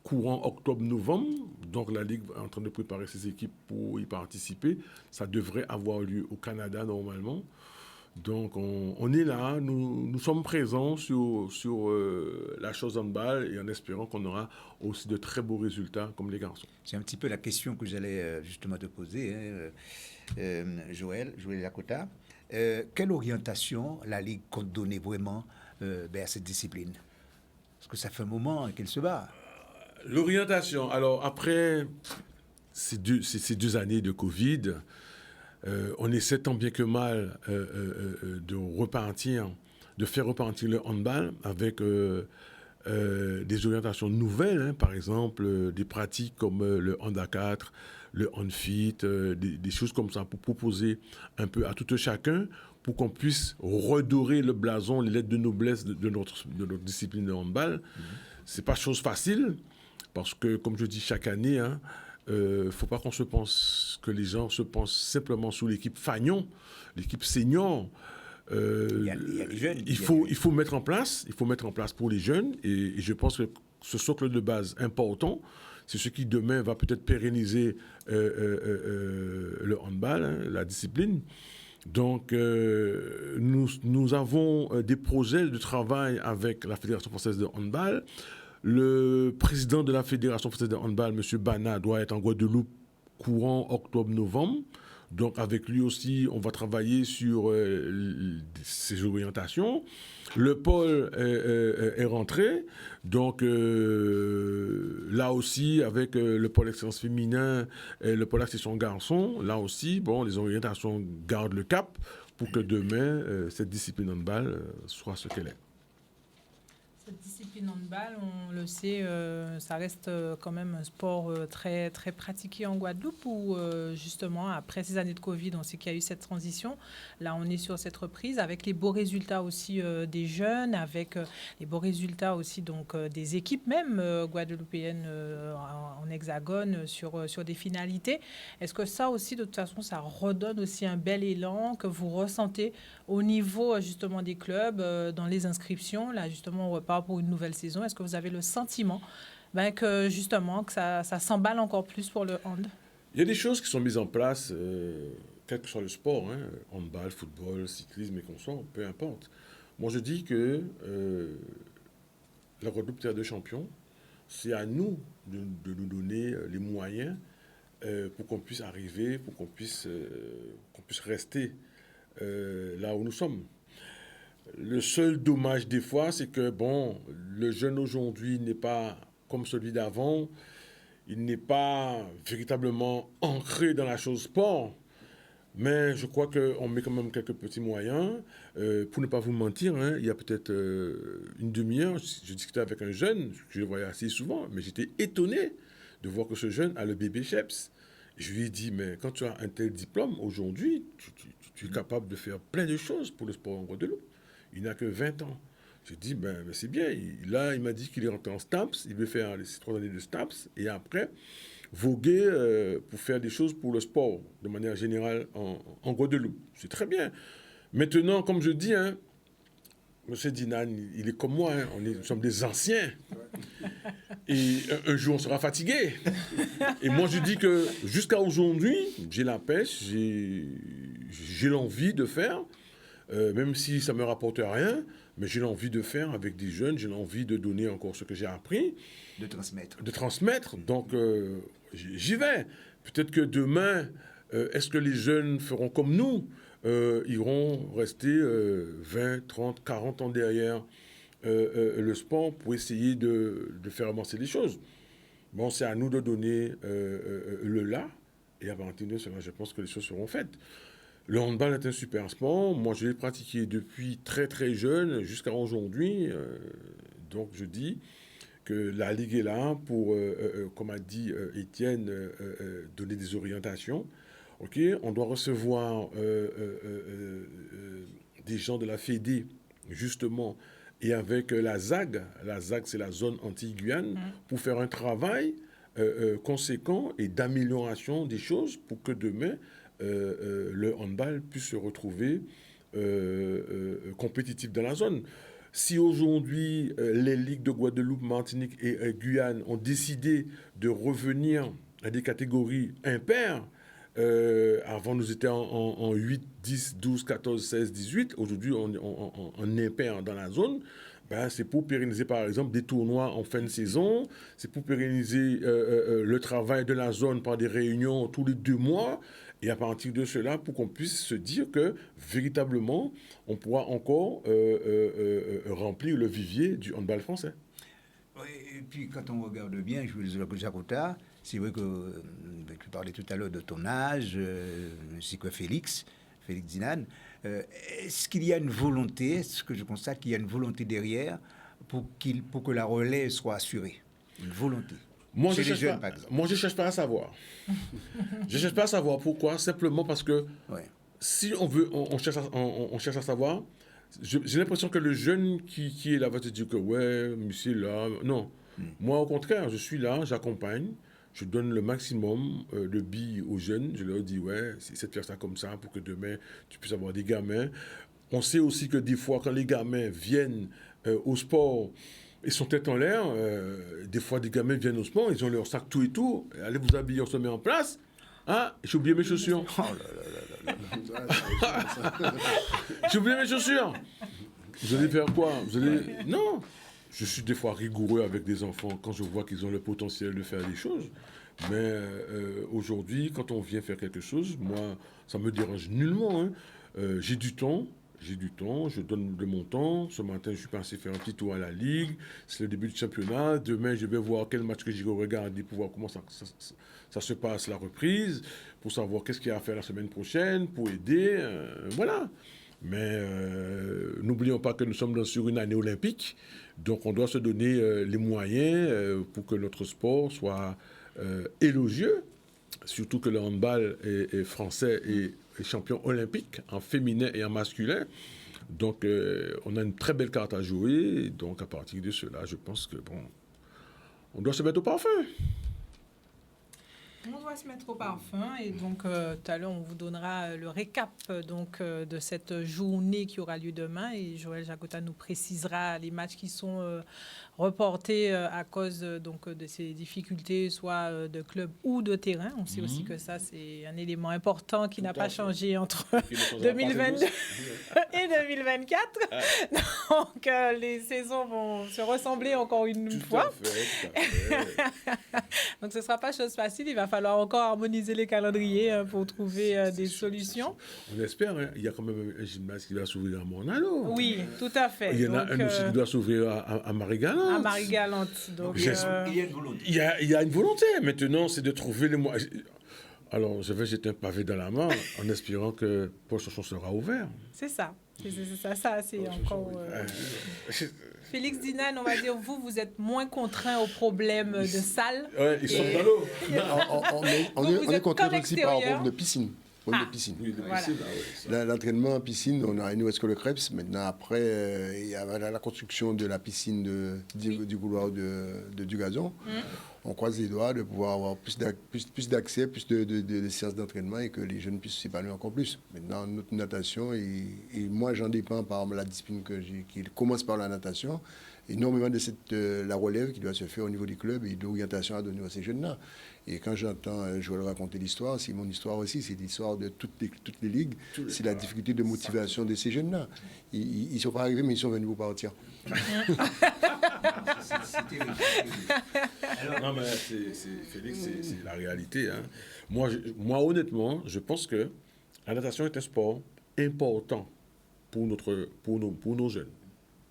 courant octobre-novembre. Donc, la Ligue est en train de préparer ses équipes pour y participer. Ça devrait avoir lieu au Canada, normalement. Donc, on est là, nous sommes présents sur la chose handball et en espérant qu'on aura aussi de très beaux résultats comme les garçons. C'est un petit peu la question que j'allais justement te poser, Joël Lakota. Quelle orientation la Ligue compte donner vraiment à cette discipline? Parce que ça fait un moment qu'elle se bat. L'orientation, alors après ces deux années de Covid, on essaie tant bien que mal de faire repartir le handball avec des orientations nouvelles, hein, par exemple des pratiques comme le hand à 4, le hand fit, des choses comme ça pour proposer un peu à tout un chacun pour qu'on puisse redorer le blason, les lettres de noblesse de notre discipline de handball. C'est pas chose facile parce que, comme je dis chaque année, hein, faut pas que les gens se pensent simplement sous l'équipe Fagnon, l'équipe senior. Il y a les jeunes. Il faut mettre en place pour les jeunes et je pense que ce socle de base important, c'est ce qui demain va peut-être pérenniser le handball, hein, la discipline. Donc, nous avons des projets de travail avec la Fédération française de handball. Le président de la Fédération française de handball, M. Bana, doit être en Guadeloupe courant octobre-novembre. Donc, avec lui aussi, on va travailler sur ses orientations. Le pôle est rentré. Donc, là aussi, avec le pôle excellence féminin et le pôle accession garçon, là aussi, les orientations gardent le cap pour que demain, cette discipline handball soit ce qu'elle est. Cette discipline handball, on le sait, ça reste quand même un sport très, très pratiqué en Guadeloupe où justement, après ces années de Covid, on sait qu'il y a eu cette transition. Là, on est sur cette reprise avec les beaux résultats aussi des jeunes, avec les beaux résultats aussi donc, des équipes même guadeloupéennes en hexagone sur des finalités. Est-ce que ça aussi, de toute façon, ça redonne aussi un bel élan que vous ressentez au niveau justement des clubs, dans les inscriptions? Là, justement, on repart pour une nouvelle saison. Est-ce que vous avez le sentiment que justement que ça s'emballe encore plus pour le hand? Il y a des choses qui sont mises en place, quel que soit le sport, hein, handball, football, cyclisme et consorts, peu importe. Moi, je dis que la Guadeloupe Terre de Champions, c'est à nous de nous donner les moyens pour qu'on puisse arriver, pour qu'on puisse rester là où nous sommes. Le seul dommage des fois, c'est que le jeune aujourd'hui n'est pas comme celui d'avant. Il n'est pas véritablement ancré dans la chose sport. Mais je crois qu'on met quand même quelques petits moyens. Pour ne pas vous mentir, hein, il y a peut-être une demi-heure, je discutais avec un jeune, je le voyais assez souvent, mais j'étais étonné de voir que ce jeune a le bébé CHEPS. Je lui ai dit, mais quand tu as un tel diplôme, aujourd'hui, tu es capable de faire plein de choses pour le sport en Guadeloupe. Il n'a que 20 ans. J'ai dit, mais c'est bien. Là, il m'a dit qu'il est rentré en STAPS. Il veut faire les 3 années de STAPS. Et après, voguer pour faire des choses pour le sport, de manière générale, en Guadeloupe. C'est très bien. Maintenant, comme je dis, hein, M. Dinan, il est comme moi. Hein, nous sommes des anciens. Et un jour, on sera fatigué. Et moi, je dis que jusqu'à aujourd'hui, j'ai la pêche, j'ai l'envie de faire. Même si ça ne me rapporte rien, mais j'ai l'envie de faire avec des jeunes, j'ai l'envie de donner encore ce que j'ai appris. De transmettre. De transmettre, donc j'y vais. Peut-être que demain, est-ce que les jeunes feront comme nous, iront rester 20, 30, 40 ans derrière le sport pour essayer de faire avancer les choses. Bon, c'est à nous de donner le là, et à partir de cela, je pense que les choses seront faites. Le handball est un super sport. Moi, je l'ai pratiqué depuis très très jeune jusqu'à aujourd'hui. Donc, je dis que la Ligue est là pour, comme a dit Étienne, donner des orientations. Ok, on doit recevoir des gens de la Fédé, justement, et avec la ZAG c'est la zone anti-Guyane, pour faire un travail conséquent et d'amélioration des choses pour que demain, le handball puisse se retrouver compétitif dans la zone. Si aujourd'hui, les ligues de Guadeloupe, Martinique et Guyane ont décidé de revenir à des catégories impaires, avant nous étions en 8, 10, 12, 14, 16, 18, aujourd'hui on est impair dans la zone. Ben, c'est pour pérenniser par exemple des tournois en fin de saison, c'est pour pérenniser le travail de la zone par des réunions tous les 2 mois, et à partir de cela, pour qu'on puisse se dire que véritablement, on pourra encore remplir le vivier du handball français. Et puis quand on regarde bien, Jakota, c'est vrai que tu parlais tout à l'heure de ton âge, ainsi que Félix Dinan. Est-ce qu'il y a une volonté, est-ce que je constate qu'il y a une volonté derrière pour que la relève soit assurée? Une volonté. Moi, je ne cherche pas à savoir. Je ne cherche pas à savoir pourquoi, simplement parce que si on cherche à savoir, j'ai l'impression que le jeune qui est là va te dire que ouais, monsieur là, non. Moi, au contraire, je suis là, j'accompagne, je donne le maximum de billes aux jeunes. Je leur dis ouais, c'est de faire ça comme ça pour que demain tu puisses avoir des gamins. On sait aussi que des fois, quand les gamins viennent au sport, ils sont tête en l'air. Des fois, des gamins viennent au sport, ils ont leur sac tout et tout. Allez vous habiller, on se met en place. Ah, j'ai oublié mes chaussures. Oh là là. J'ai oublié mes chaussures. Vous allez faire quoi? Non. Je suis des fois rigoureux avec des enfants quand je vois qu'ils ont le potentiel de faire des choses. Mais aujourd'hui, quand on vient faire quelque chose, moi, ça me dérange nullement. Hein. J'ai du temps, je donne de mon temps. Ce matin, je suis passé faire un petit tour à la Ligue. C'est le début du championnat. Demain, je vais voir quel match que j'irai regarder pour voir comment ça se passe, la reprise, pour savoir qu'est-ce qu'il y a à faire la semaine prochaine, pour aider. Voilà. Mais n'oublions pas que nous sommes sur une année olympique. Donc, on doit se donner les moyens pour que notre sport soit élogieux. Surtout que le handball est français et champion olympique en féminin et en masculin. Donc, on a une très belle carte à jouer. Donc, à partir de cela, je pense que, bon, on doit se mettre au parfum. On doit se mettre au parfum et donc tout à l'heure on vous donnera le récap donc de cette journée qui aura lieu demain et Joël Jakota nous précisera les matchs qui sont reportés à cause donc de ces difficultés soit de club ou de terrain. On sait aussi que ça c'est un élément important qui n'a pas changé entre 2022 et 2024. Donc les saisons vont se ressembler encore une fois. Tout à fait. Donc ce ne sera pas chose facile, il va falloir encore harmoniser les calendriers pour trouver des solutions. On espère, hein. Il y a quand même un gymnase qui va s'ouvrir à Mornalo. Oui, tout à fait. Il y en a un aussi qui doit s'ouvrir à Marie-Galante. À Marie-Galante. Donc, il y a une volonté. Il y a une volonté. Maintenant, c'est de trouver les moyens. Alors, je vais jeter un pavé dans la main en espérant que Paul Chauchon sera ouvert. C'est ça. C'est encore... Félix Dinan, on va dire, vous êtes moins contraint aux problèmes de salle. Oui, ils sont dans l'eau. On est contraint aussi par rapport de piscine. Voilà. L'entraînement en piscine, on a une West le Krebs. Maintenant, après, il y a la construction de la piscine du couloir du gazon. On croise les doigts de pouvoir avoir plus d'accès, plus de séances d'entraînement et que les jeunes puissent s'épanouir encore plus. Maintenant, notre natation, et moi, j'en dépends par la discipline qui commence par la natation. énormément de la relève qui doit se faire au niveau des clubs et de l'orientation à donner à ces jeunes-là. Et quand j'entends Joël raconter l'histoire, c'est mon histoire aussi, c'est l'histoire de toutes les ligues, c'est la difficulté de motivation de ces jeunes-là. Ils ne sont pas arrivés, mais ils sont venus pour partir. Non, mais Félix, c'est la réalité. Hein. Moi, honnêtement, je pense que la natation est un sport important pour nos jeunes.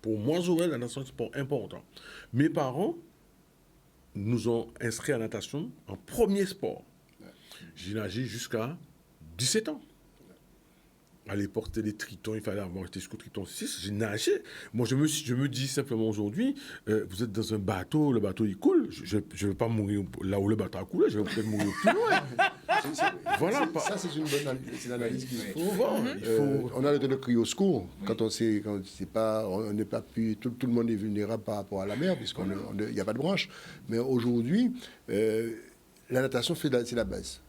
Pour moi, Joël, la natation est un sport important. Mes parents nous ont inscrits à la natation en premier sport. J'ai nagé jusqu'à 17 ans. À l'époque, c'était les tritons, il fallait avoir été jusqu'au triton 6. J'ai nagé. Moi, je me dis simplement aujourd'hui, vous êtes dans un bateau, le bateau il coule. Je ne vais pas mourir là où le bateau a coulé, je vais peut-être mourir plus loin. Voilà. Ça, c'est une bonne analyse qu'il faut. On a le temps de crier au secours. Quand on n'est pas pu, tout le monde est vulnérable par rapport à la mer, puisqu'il n'y a pas de branche. Mais aujourd'hui, la natation, c'est la base.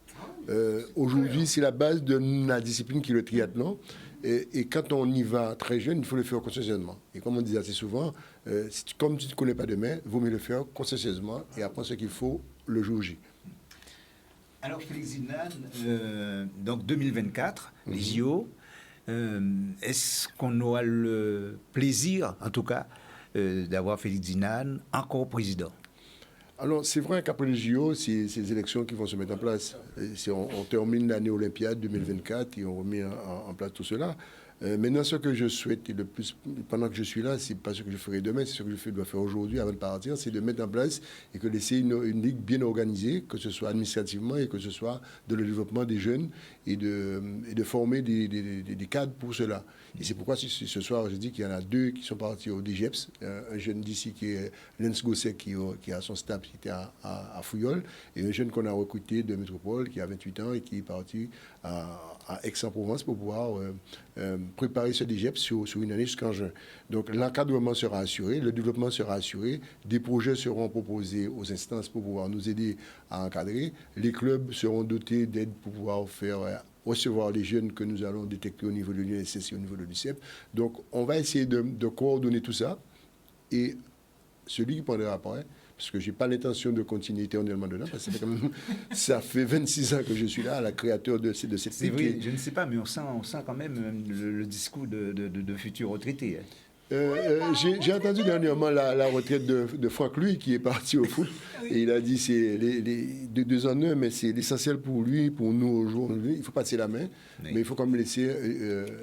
Aujourd'hui, c'est la base de la discipline qui est le triathlon. Et quand on y va très jeune, il faut le faire consciencieusement. Et comme on dit assez souvent, comme tu ne connais pas de mer, il vaut mieux le faire consciencieusement et apprendre ce qu'il faut le jour J. Alors, Félix Zinane, donc 2024, les JO, est-ce qu'on aura le plaisir, en tout cas, d'avoir Félix Zinane encore président? Alors, c'est vrai qu'après les JO, c'est les élections qui vont se mettre en place. On termine l'année olympiade 2024 et on remet en place tout cela. Maintenant, ce que je souhaite, et le plus, pendant que je suis là, c'est pas ce que je ferai demain, c'est ce que je dois faire aujourd'hui avant de partir, c'est de mettre en place et que laisser une ligue bien organisée, que ce soit administrativement et que ce soit de le développement des jeunes et de former des cadres pour cela. Et c'est pourquoi ce soir, je dis qu'il y en a 2 qui sont partis au DGEPS. Un jeune d'ici qui est Lens Gosset qui a son staff qui était à Fouillol, et un jeune qu'on a recruté de Métropole qui a 28 ans et qui est parti à Aix-en-Provence pour pouvoir préparer ce DGEPS sur une année jusqu'en juin. Donc l'encadrement sera assuré, le développement sera assuré, des projets seront proposés aux instances pour pouvoir nous aider à encadrer, les clubs seront dotés d'aide pour pouvoir recevoir les jeunes que nous allons détecter au niveau de l'UNSS et au niveau de l'UCEP. Donc on va essayer de coordonner tout ça, et celui qui prendra après, parce que je n'ai pas l'intention de continuer éternellement dedans, parce que ça fait 26 ans que je suis là, la créateur de cette ligue. Oui, je ne sais pas, mais on sent quand même le discours de futurs retraités. J'ai entendu dernièrement la retraite de Franck Louis qui est parti au foot. Et il a dit c'est de 2 en 1, mais c'est l'essentiel pour lui, pour nous aujourd'hui. Il ne faut passer la main, mais il faut quand même laisser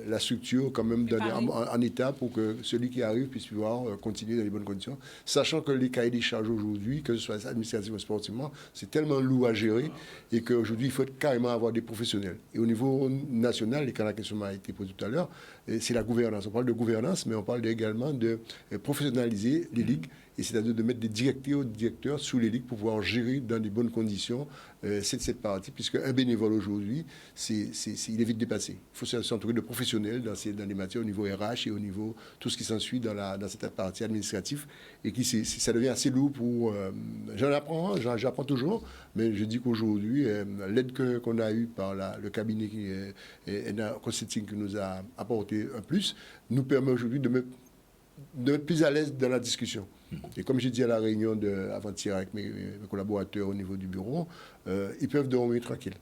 la structure quand même en état pour que celui qui arrive puisse pouvoir continuer dans les bonnes conditions. Sachant que les cahiers des charges aujourd'hui, que ce soit administrativement ou sportivement, c'est tellement lourd à gérer et qu'aujourd'hui il faut carrément avoir des professionnels. Et au niveau national, et quand la question m'a été posée tout à l'heure, c'est la gouvernance. On parle de gouvernance, mais on parle également de professionnaliser les ligues, et c'est-à-dire de mettre des directeurs sous les ligues pour pouvoir gérer dans de bonnes conditions cette partie, puisque un bénévole aujourd'hui, il est vite dépassé. Il faut s'entourer de professionnels dans les matières au niveau RH et au niveau tout ce qui s'ensuit dans cette partie administrative, et ça devient assez lourd pour... j'apprends toujours, mais je dis qu'aujourd'hui, l'aide qu'on a eue par le cabinet Consulting qui nous a apporté un plus, nous permet aujourd'hui de mettre plus à l'aise dans la discussion. Et comme j'ai dit à la réunion avant-hier avec mes collaborateurs au niveau du bureau, ils peuvent dormir tranquilles.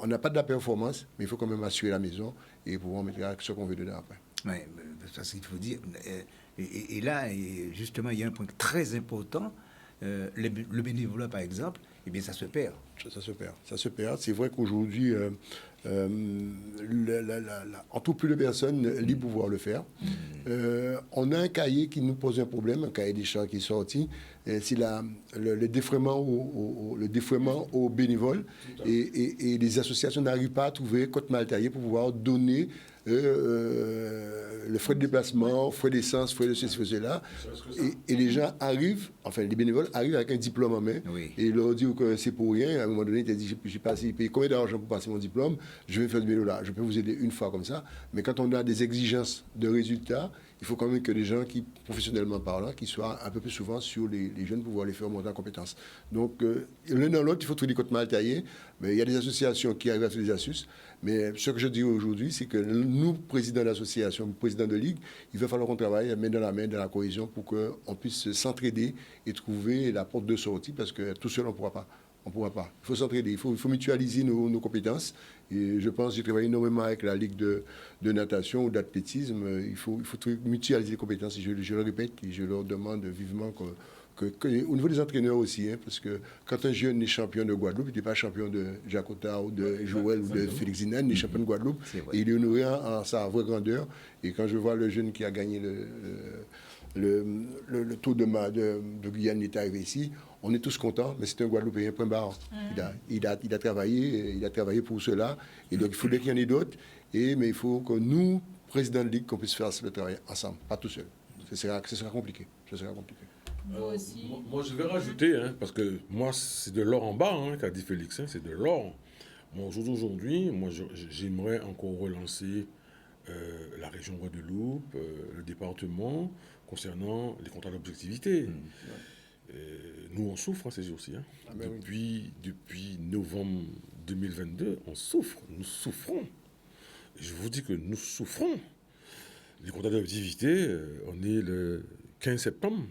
On n'a pas de la performance, mais il faut quand même assurer la maison et pouvoir mettre ce qu'on veut dedans après. Oui, c'est ce qu'il faut dire. Et là, justement, il y a un point très important. Le bénévolat, par exemple, eh bien, ça se perd. Ça se perd. C'est vrai qu'aujourd'hui, on trouve plus de personnes libres pour pouvoir le faire. On a un cahier qui nous pose un problème, un cahier des charges qui est sorti. C'est le défraiement aux bénévoles. Et les associations n'arrivent pas à trouver code mal taillé pour pouvoir donner le frais de déplacement, frais d'essence, frais de ceci, frais de cela. Et les gens arrivent, enfin les bénévoles arrivent avec un diplôme en main. Oui. Et ils leur disent que c'est pour rien. À un moment donné, ils te disent, j'ai payé combien d'argent pour passer mon diplôme, je vais faire du bénévolat. Je peux vous aider une fois comme ça. Mais quand on a des exigences de résultats, il faut quand même que les gens qui, professionnellement parlant, qui soient un peu plus souvent sur les jeunes pour pouvoir les faire monter en compétences. Donc, l'un dans l'autre, il faut trouver des côtes mal taillées. Mais il y a des associations qui arrivent à faire des astuces. Mais ce que je dis aujourd'hui, c'est que nous, présidents d'association, présidents de ligue, il va falloir qu'on travaille main dans la cohésion pour qu'on puisse s'entraider et trouver la porte de sortie, parce que tout seul, on ne pourra pas. On ne pourra pas. Il faut s'entraider, il faut mutualiser nos compétences. Et je pense que j'ai travaillé énormément avec la Ligue de natation ou d'athlétisme. Il faut mutualiser les compétences. Et je le répète, et je leur demande vivement au niveau des entraîneurs aussi, hein, parce que quand un jeune est champion de Guadeloupe, il n'est pas champion de Jakota ou de Joël ou de Félix Zinan, il est champion de Guadeloupe. Et il est honoré en sa vraie grandeur. Et quand je vois le jeune qui a gagné le Tour de Guyane, il est arrivé ici, on est tous contents, mais c'est un Guadeloupéen, point barre. Il a travaillé pour cela. Et donc, il faudrait qu'il y en ait d'autres. Mais il faut que nous, présidents de ligue, qu'on puisse faire le travail ensemble, pas tout seul. Ce sera compliqué. Moi, je vais rajouter, hein, parce que moi, c'est de l'or en bas, hein, qu'a dit Félix, hein, c'est de l'or. Moi, aujourd'hui, j'aimerais encore relancer la région Guadeloupe, le département, concernant les contrats d'objectivité. Nous, on souffre ces jours-ci. Hein. Depuis novembre 2022, on souffre. Nous souffrons. Et je vous dis que nous souffrons. Les contrats d'objectivité, on est le 15 septembre.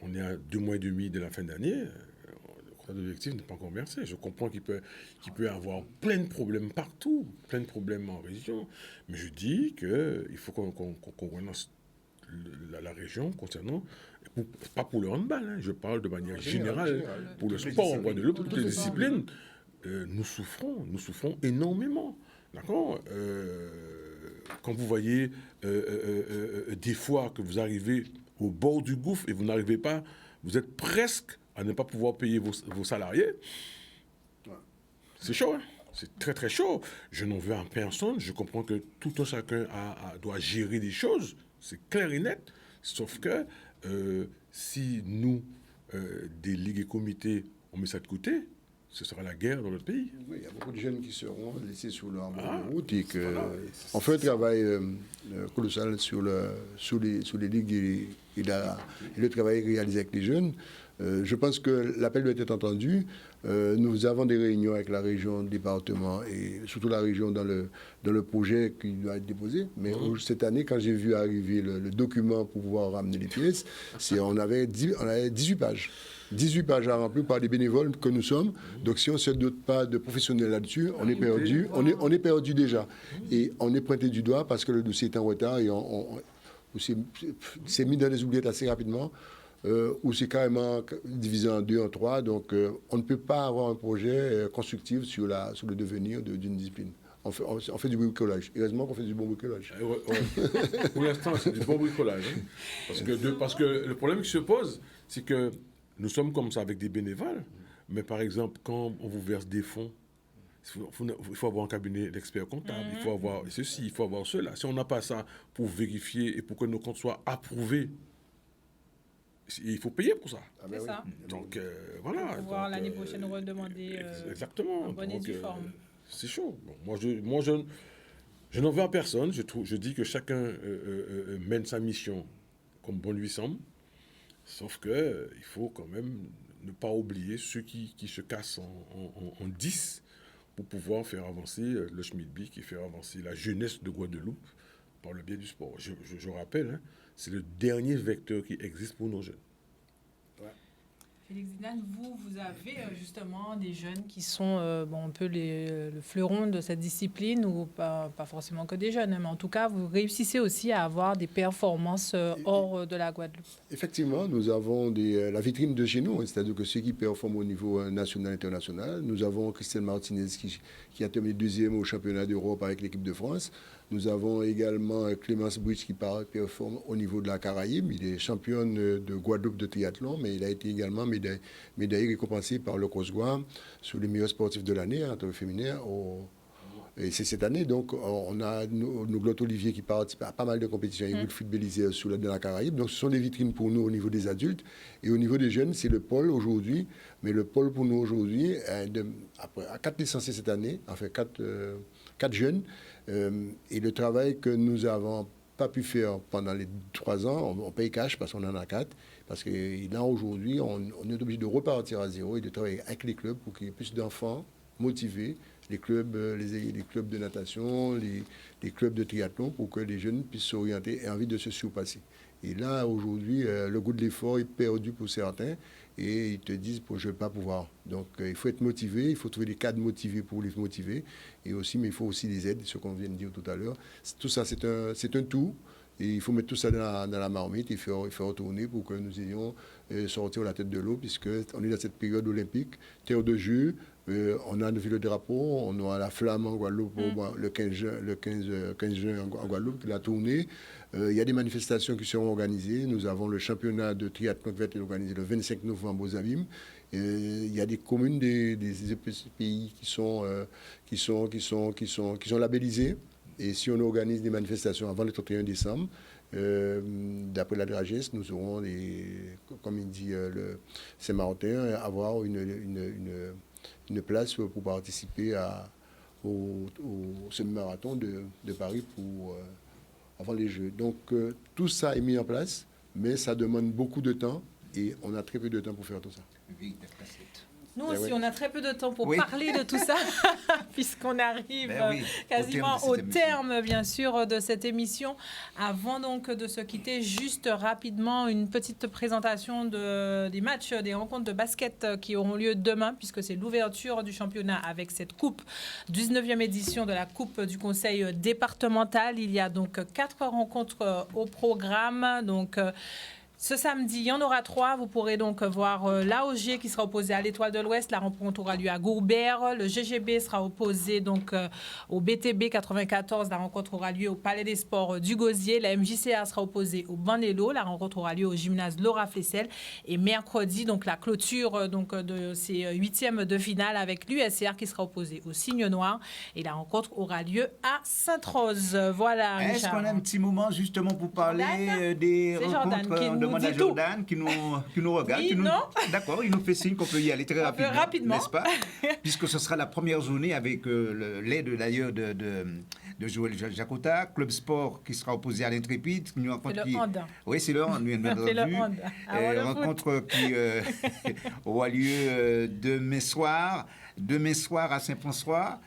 On est à 2 mois et demi de la fin d'année. Le contrat d'objectif n'est pas encore versé. Je comprends qu'il peut y avoir plein de problèmes partout, plein de problèmes en région. Mais je dis qu'il faut qu'on relance la région concernant, pas pour le handball, hein, je parle de manière générale, pour le sport en Guadeloupe, pour toutes les disciplines. Nous souffrons énormément. D'accord quand vous voyez des fois que vous arrivez au bord du gouffre et vous n'arrivez pas, vous êtes presque à ne pas pouvoir payer vos salariés. C'est chaud, hein? C'est très très chaud. Je n'en veux à personne. Je comprends que tout un chacun doit gérer des choses. C'est clair et net. Sauf que si nous, des ligues et comités, on met ça de côté, ce sera la guerre dans notre pays. Oui, il y a beaucoup de jeunes qui seront laissés sur leur route et on fait un travail colossal sur les ligues et le travail réalisé avec les jeunes. Je pense que l'appel doit être entendu. Nous avons des réunions avec la région, le département et surtout la région dans le projet qui doit être déposé. Mais cette année, quand j'ai vu arriver le document pour pouvoir ramener les pièces, on avait 18 pages. 18 pages à remplir par des bénévoles que nous sommes. Donc si on ne se dote pas de professionnels là-dessus, on est perdu. On est perdu déjà. Et on est pointé du doigt parce que le dossier est en retard et c'est mis dans les oubliettes assez rapidement. Où c'est carrément divisé en 2, en 3. Donc, on ne peut pas avoir un projet constructif sur le devenir d'une discipline. On fait du bricolage. Heureusement qu'on fait du bon bricolage. Ouais. Pour l'instant, c'est du bon bricolage. Hein. Parce que le problème qui se pose, c'est que nous sommes comme ça avec des bénévoles. Mais par exemple, quand on vous verse des fonds, il faut avoir un cabinet d'experts comptables, il faut avoir ceci, il faut avoir cela. Si on n'a pas ça pour vérifier et pour que nos comptes soient approuvés, il faut payer pour ça. C'est ça. Donc, voilà. Pour pouvoir l'année prochaine redemander exactement. en bonne et due forme. C'est chaud. Bon, moi, je n'en veux à personne. Je dis que chacun mène sa mission comme bon lui semble. Sauf qu'il faut quand même ne pas oublier ceux qui se cassent en 10 pour pouvoir faire avancer le Schmidbeek et faire avancer la jeunesse de Guadeloupe par le biais du sport. Je rappelle, hein, c'est le dernier vecteur qui existe pour nos jeunes. Félix Zinan, vous avez justement des jeunes qui sont un peu le fleuron de cette discipline, ou pas forcément que des jeunes, mais en tout cas, vous réussissez aussi à avoir des performances hors de la Guadeloupe. Effectivement, nous avons la vitrine de chez nous, c'est-à-dire que ceux qui performent au niveau national et international. Nous avons Christelle Martinez qui a terminé 2e au championnat d'Europe avec l'équipe de France. Nous avons également Clémence Bridge qui performe au niveau de la Caraïbe. Il est championne de Guadeloupe de triathlon, mais il a été également médaillé récompensé par le COSGUA sur les meilleurs sportifs de l'année en tant que féminin. Et c'est cette année, donc, on a Glotte Olivier qui participe à pas mal de compétitions et Wilfried Belizer dans la Caraïbe. Donc, ce sont des vitrines pour nous au niveau des adultes. Et au niveau des jeunes, c'est le pôle aujourd'hui. Mais le pôle pour nous aujourd'hui, à 4 licenciés cette année, enfin 4 jeunes. Et le travail que nous avons pas pu faire pendant les 3 ans, on paye cash parce qu'on en a 4. Parce que là, aujourd'hui, on est obligé de repartir à zéro et de travailler avec les clubs pour qu'il y ait plus d'enfants motivés, les clubs de natation, les clubs de triathlon, pour que les jeunes puissent s'orienter et envie de se surpasser. Et là, aujourd'hui, le goût de l'effort est perdu pour certains et ils te disent je ne vais pas pouvoir. Donc, il faut être motivé, il faut trouver des cadres motivés pour les motiver. Et aussi, mais il faut aussi les aides, ce qu'on vient de dire tout à l'heure. Tout ça, c'est un tout. Et il faut mettre tout ça dans la marmite et faire retourner pour que nous ayons sortir la tête de l'eau, puisqu'on est dans cette période olympique, terre de jeu. On a le drapeau, on a la flamme en Guadeloupe le 15 juin en Guadeloupe, la tournée. Il y a des manifestations qui seront organisées. Nous avons le championnat de triathlon qui va être organisé le 25 novembre aux Abîmes. Il y a des communes des pays qui sont labellisées. Et si on organise des manifestations avant le 31 décembre, d'après la DRAGES, nous aurons, comme il dit Saint-Martin, avoir une place pour participer au semi-marathon de Paris avant les Jeux. Donc tout ça est mis en place, mais ça demande beaucoup de temps et on a très peu de temps pour faire tout ça. Nous aussi, on a très peu de temps pour parler de tout ça, puisqu'on arrive quasiment au terme, bien sûr, de cette émission. Avant donc de se quitter, juste rapidement, une petite présentation des matchs, des rencontres de basket qui auront lieu demain, puisque c'est l'ouverture du championnat avec cette coupe, 19e édition de la Coupe du Conseil départemental. Il y a donc 4 rencontres au programme. Donc, ce samedi, il y en aura 3. Vous pourrez donc voir l'AOG qui sera opposé à l'Étoile de l'Ouest. La rencontre aura lieu à Gourbert. Le GGB sera opposé donc au BTB 94. La rencontre aura lieu au Palais des Sports du Gosier. La MJCA sera opposée au Banello. La rencontre aura lieu au gymnase Laura Flessel. Et mercredi, donc la clôture donc, de ces 8e de finale avec l'USR qui sera opposé au Cygne Noir. Et la rencontre aura lieu à Sainte-Rose. Voilà. Est-ce qu'on a un petit moment justement pour parler des rencontres? À Jordan qui nous regarde. Oui, non. D'accord, il nous fait signe qu'on peut y aller très rapidement, n'est-ce pas? Puisque ce sera la première journée avec l'aide d'ailleurs de Joël Jacota, Club Sport qui sera opposé à l'Intrépide. C'est le hand. Oui, c'est le hand, bien entendu. Rencontre qui aura lieu demain soir à Saint-François.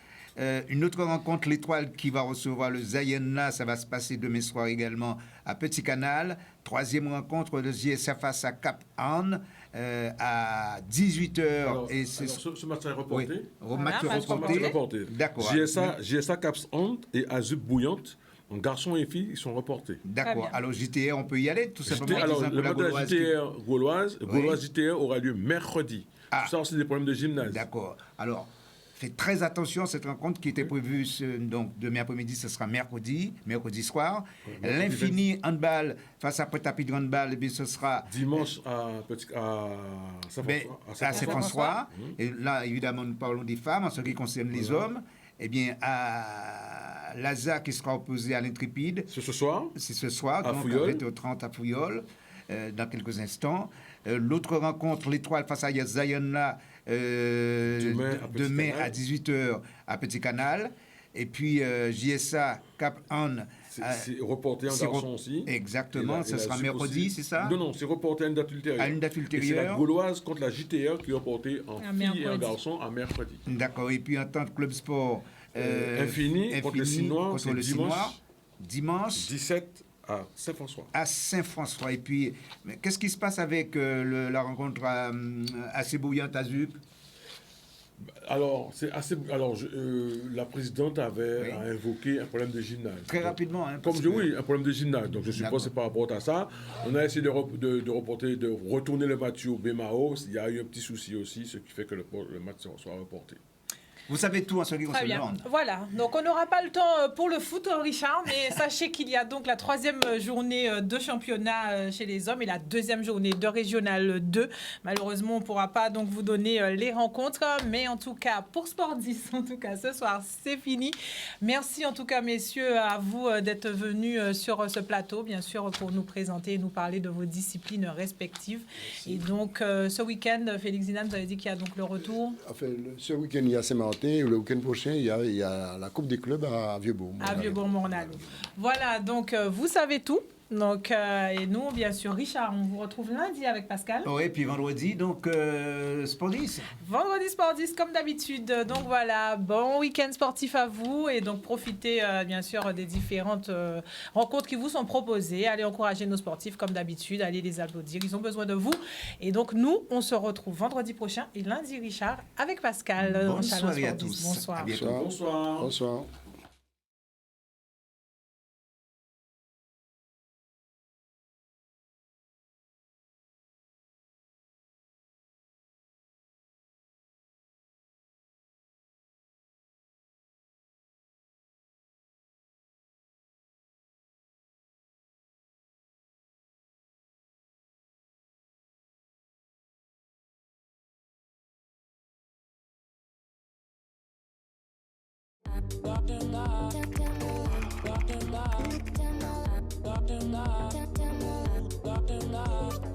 Une autre rencontre, l'Étoile qui va recevoir le Zayena, ça va se passer demain soir également à Petit Canal. 3e rencontre, le JSA face à Cap Anne à 18h. Alors, ce match est reporté. Match reporté. D'accord. JSA Cap Anne et Azup Bouillante, donc garçons et filles, ils sont reportés. D'accord. Alors JTR, on peut y aller tout simplement. Alors le match de la JTR Gauloise JTR aura lieu mercredi. Tout ça, c'est des problèmes de gymnase. D'accord. Alors, faites très attention à cette rencontre qui était prévue donc demain après-midi, ce sera mercredi soir. L'Infini handball face à Prêt-à-Pied de handball, ce sera dimanche à Saint-François. Et là, évidemment, nous parlons des femmes en ce qui concerne les hommes. Eh bien, à Laza qui sera opposé à l'Intrépide. C'est ce soir. C'est ce soir, à donc Fouillol. à 20h30 à Fouillol, dans quelques instants. L'autre rencontre, l'Étoile face à Zayana, demain à 18h à Petit Canal. Et puis JSA Cap Anne. C'est reporté en garçon aussi. Exactement, ce sera mercredi, c'est ça? Non, c'est reporté à une date ultérieure. À une date ultérieure. Et c'est la Gauloise contre la JTR qui est reportée en filles et en garçons à mercredi. D'accord, et puis en tant que club sport, Infini contre le Sinois, c'est dimanche 17 à Saint-François. À Saint-François. Et puis, qu'est-ce qui se passe avec la rencontre assez bouillante à Zup? Alors, la présidente avait invoqué un problème de gymnase. Très rapidement. Hein, un problème de gymnase. Donc, je suppose que c'est par rapport à ça. On a essayé de reporter, de retourner le match au Bémao. Il y a eu un petit souci aussi, ce qui fait que le match soit reporté. Vous savez tout en ce qui concerne le hand. Voilà, donc on n'aura pas le temps pour le foot, Richard, mais sachez qu'il y a donc la 3e journée de championnat chez les hommes et la 2e journée de régional 2. Malheureusement, on ne pourra pas donc vous donner les rencontres, mais en tout cas, pour Sport 10, en tout cas, ce soir, c'est fini. Merci en tout cas, messieurs, à vous d'être venus sur ce plateau, bien sûr, pour nous présenter et nous parler de vos disciplines respectives. Merci. Et donc, ce week-end, Félix Zinane, vous avez dit qu'il y a donc le retour. Enfin, ce week-end, il y a Saint-Martin Saint-Martin. Et le week-end prochain, il y a la Coupe des clubs à Vieux-Bourg. À Vieux-Bourg-Mornalo. Voilà, donc vous savez tout. Donc, et nous, bien sûr, Richard, on vous retrouve lundi avec Pascal. Oui, puis vendredi, donc, Sport 10. Vendredi Sport 10, comme d'habitude. Donc voilà, bon week-end sportif à vous. Et donc, profitez, bien sûr, des différentes rencontres qui vous sont proposées. Allez encourager nos sportifs, comme d'habitude. Allez les applaudir. Ils ont besoin de vous. Et donc, nous, on se retrouve vendredi prochain et lundi, Richard, avec Pascal. Bonne soirée à tous. Bonsoir. À bientôt. Bonsoir. Bonsoir. Walk them live.